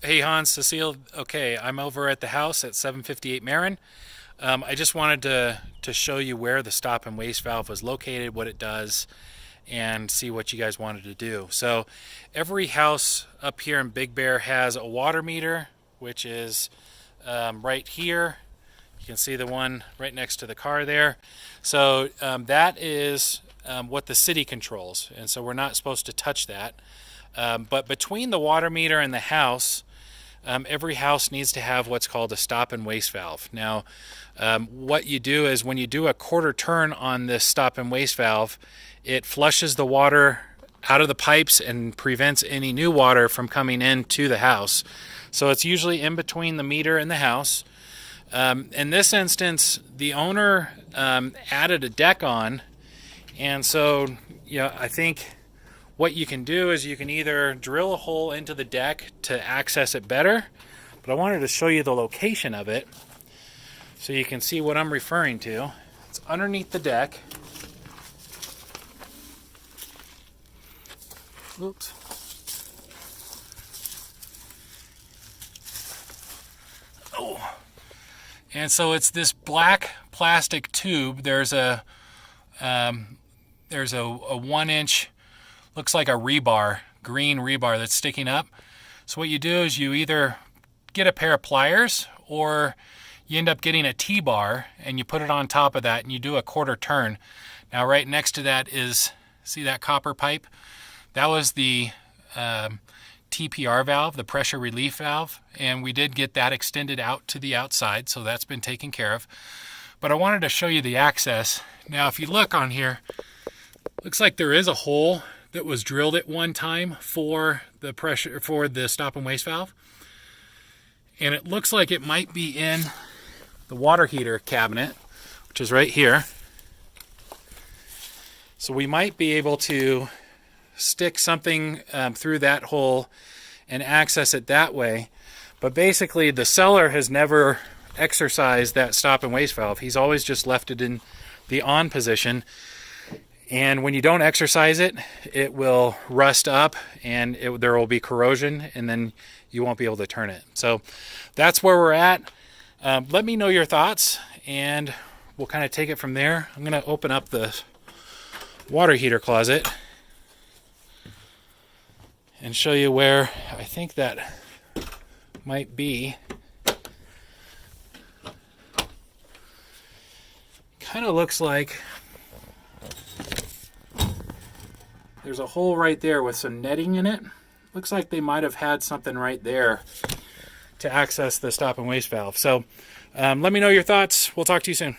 Hey Hans, Cecile. Okay, I'm over at the house at 758 Marin. I just wanted to show you where the stop and waste valve was located, what it does, and see what you guys wanted to do. So, every house up here in Big Bear has a water meter, which is right here. You can see the one right next to the car there. So that is what the city controls, and so we're not supposed to touch that. But between the water meter and the house, every house needs to have what's called a stop and waste valve. Now, what you do is when you do a quarter turn on this stop and waste valve, it flushes the water out of the pipes and prevents any new water from coming into the house. So it's usually in between the meter and the house. In this instance, the owner added a deck on, and so I think what you can do is you can either drill a hole into the deck to access it better, but I wanted to show you the location of it so you can see what I'm referring to. It's underneath the deck. Oops. Oh. And so it's this black plastic tube. There's a 1-inch, looks like a rebar, green rebar that's sticking up. So what you do is you either get a pair of pliers or you end up getting a T-bar and you put it on top of that and you do a quarter turn. Now right next to that is, see that copper pipe? That was the TPR valve, the pressure relief valve, and we did get that extended out to the outside, so that's been taken care of. But I wanted to show you the access. Now if you look on here, looks like there is a hole that was drilled at one time for the pressure, for the stop and waste valve. And it looks like it might be in the water heater cabinet, which is right here. So we might be able to stick something through that hole and access it that way. But basically the seller has never exercised that stop and waste valve. He's always just left it in the on position. And when you don't exercise it, it will rust up and there will be corrosion, and then you won't be able to turn it. So that's where we're at. Let me know your thoughts and we'll kind of take it from there. I'm going to open up the water heater closet and show you where I think that might be. Kind of looks like there's a hole right there with some netting in it. Looks like they might have had something right there to access the stop and waste valve. So let me know your thoughts. We'll talk to you soon.